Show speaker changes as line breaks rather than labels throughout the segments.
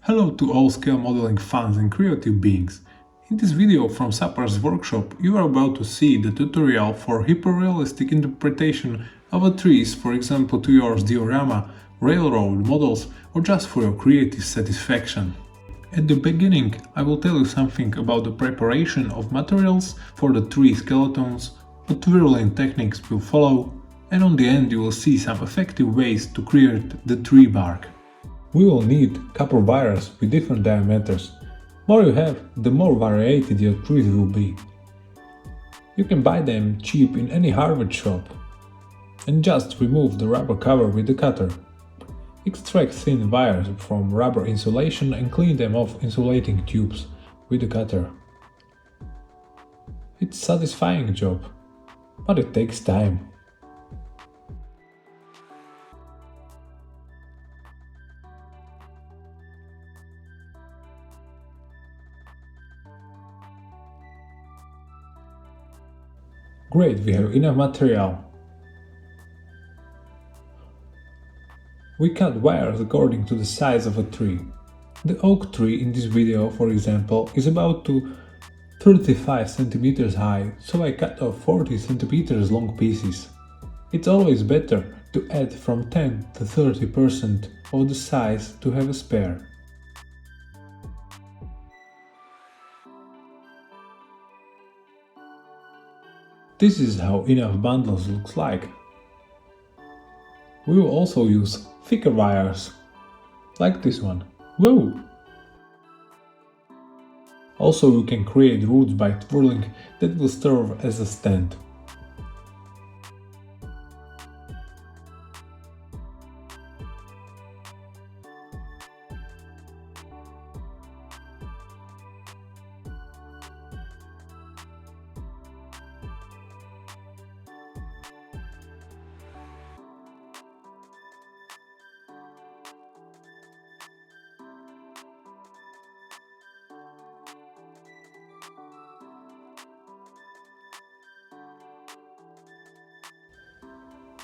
Hello to all scale modeling fans and creative beings. In this video from Sapar's workshop, you are about to see the tutorial for hyperrealistic interpretation of a trees, for example to yours diorama, railroad models, or just for your creative satisfaction. At the beginning, I will tell you something about the preparation of materials for the tree skeletons, what twirling techniques will follow, and on the end you will see some effective ways to create the tree bark. We will need copper wires with different diameters. More you have, the more variated your trees will be. You can buy them cheap in any hardware shop. And just remove the rubber cover with the cutter. Extract thin wires from rubber insulation and clean them off insulating tubes with the cutter. It's a satisfying job, but it takes time. Great, we have enough material. We cut wires according to the size of a tree. The oak tree in this video, for example, is about 35 cm high, so I cut off 40 cm long pieces. It's always better to add from 10 to 30% of the size to have a spare. This is how enough bundles looks like. We will also use thicker wires, like this one. Whoa! Also you can create roots by twirling that will serve as a stand.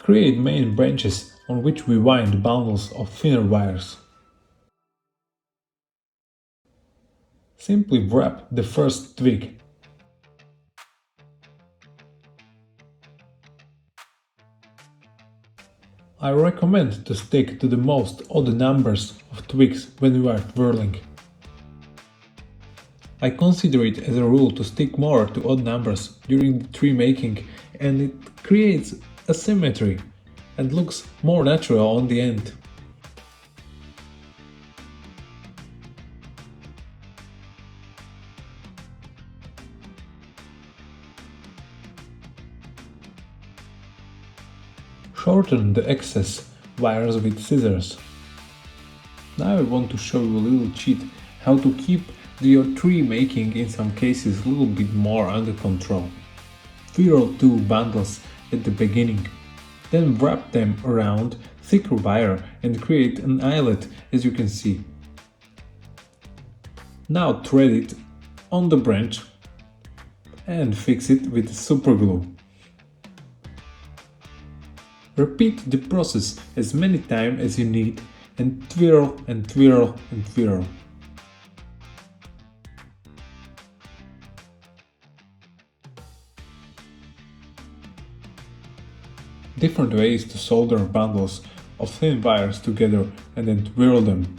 Create main branches on which we wind bundles of thinner wires. Simply wrap the first twig. I recommend to stick to the most odd numbers of twigs when you are twirling. I consider it as a rule to stick more to odd numbers during the tree making, and it creates asymmetry and looks more natural on the end. Shorten the excess wires with scissors. Now I want to show you a little cheat how to keep your tree making in some cases a little bit more under control. Twirl two bundles at the beginning, then wrap them around thicker wire and create an eyelet, as you can see. Now thread it on the branch and fix it with superglue. Repeat the process as many times as you need and twirl and twirl and twirl. Different ways to solder bundles of thin wires together and then twirl them.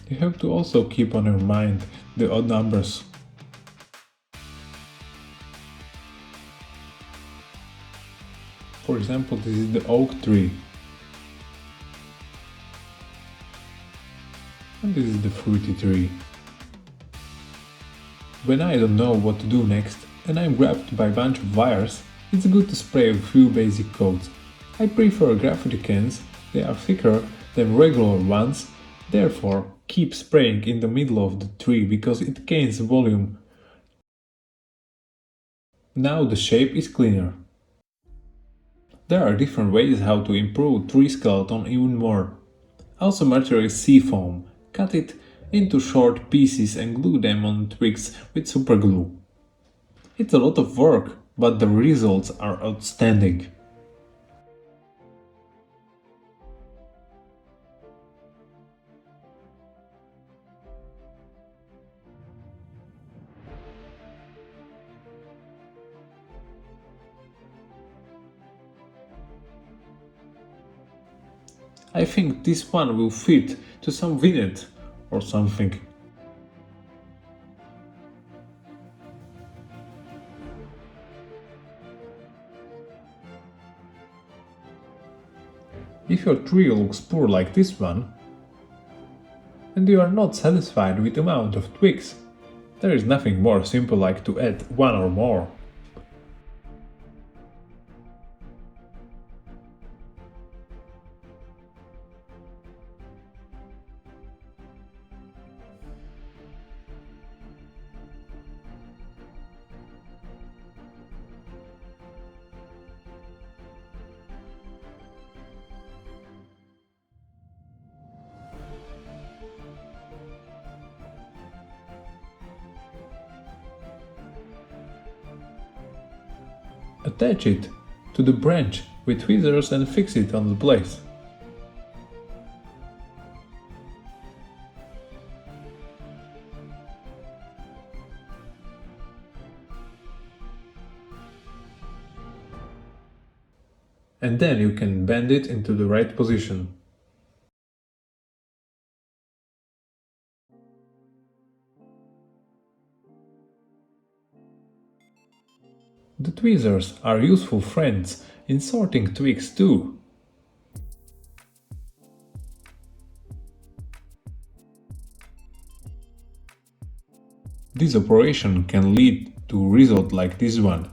You have to also keep on your mind the odd numbers. For example, this is the oak tree. And this is the fruity tree. When I don't know what to do next and I'm grabbed by a bunch of wires, it's good to spray a few basic coats. I prefer graffiti cans, they are thicker than regular ones, therefore keep spraying in the middle of the tree because it gains volume. Now the shape is cleaner. There are different ways how to improve tree skeleton even more. Also material is seafoam. Cut it into short pieces and glue them on twigs with superglue. It's a lot of work, but the results are outstanding. I think this one will fit to some vignette or something. If your tree looks poor like this one, and you are not satisfied with the amount of twigs, there is nothing more simple like to add one or more. Attach it to the branch with tweezers and fix it on the place. And then you can bend it into the right position. The tweezers are useful friends in sorting twigs too. This operation can lead to a result like this one.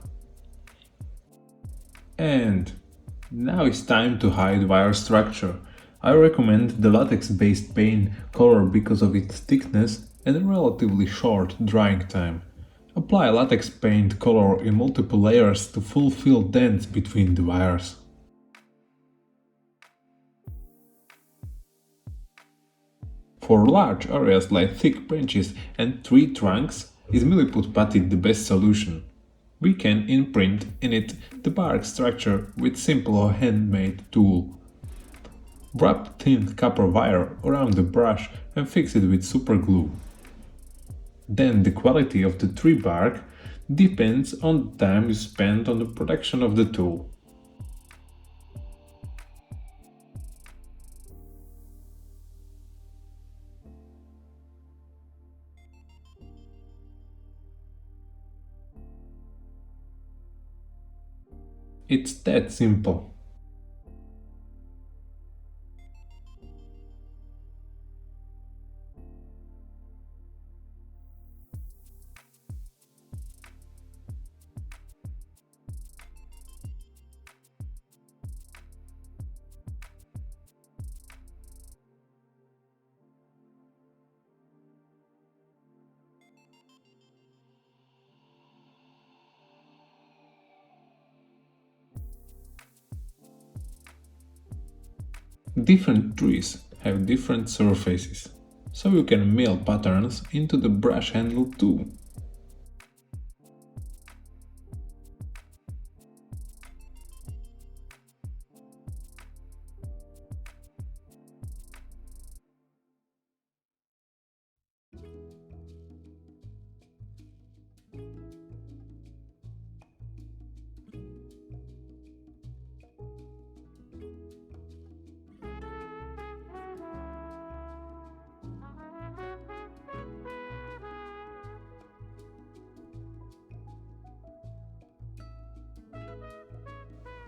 And now it's time to hide wire structure. I recommend the latex-based paint color because of its thickness and relatively short drying time. Apply latex paint color in multiple layers to fulfill dents between the wires. For large areas like thick branches and tree trunks, is milliput putty the best solution? We can imprint in it the bark structure with simple handmade tool. Wrap thin copper wire around the brush and fix it with super glue. Then the quality of the tree bark depends on the time you spend on the production of the tool. It's that simple. Different trees have different surfaces, so you can mill patterns into the brush handle too.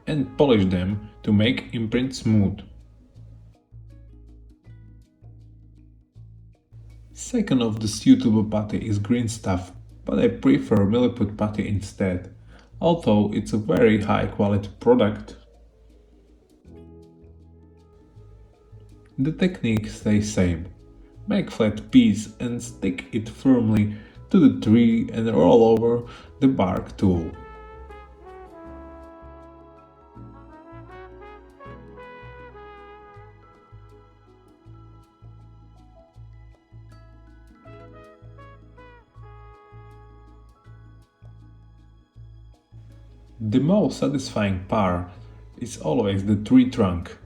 And polish them to make imprint smooth. Second of the suitable putty is green stuff, but I prefer milliput putty instead, although it's a very high quality product. The technique stays same. Make flat piece and stick it firmly to the tree and roll over the bark tool. The most satisfying part is always the tree trunk.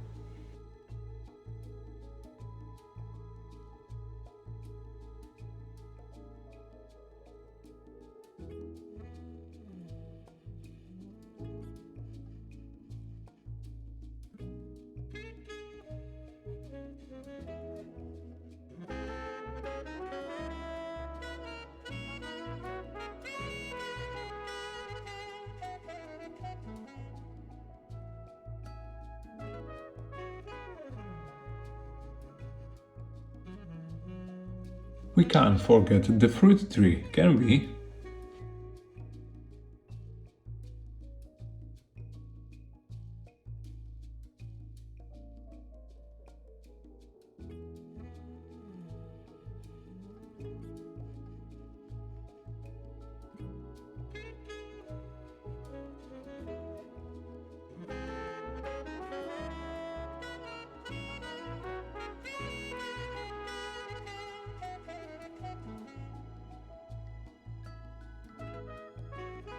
We can't forget the fruit tree, can we?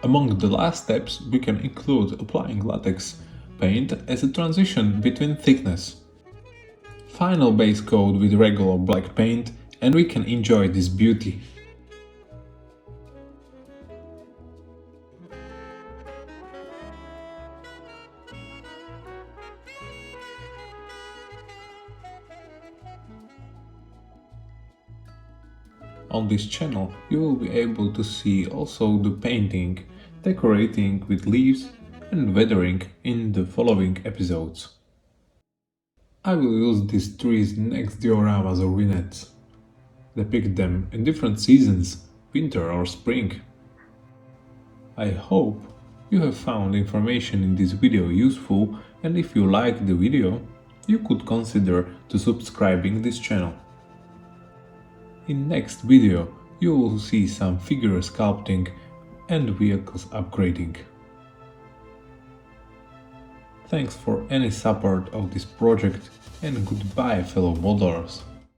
Among the last steps, we can include applying latex paint as a transition between thickness. Final base coat with regular black paint and we can enjoy this beauty. On this channel you will be able to see also the painting, decorating with leaves and weathering in the following episodes. I will use these trees next dioramas or vignettes. Depict them in different seasons, winter or spring. I hope you have found information in this video useful, and if you liked the video, you could consider to subscribing this channel. In next video you will see some figure sculpting and vehicles upgrading. Thanks for any support of this project and goodbye fellow modelers.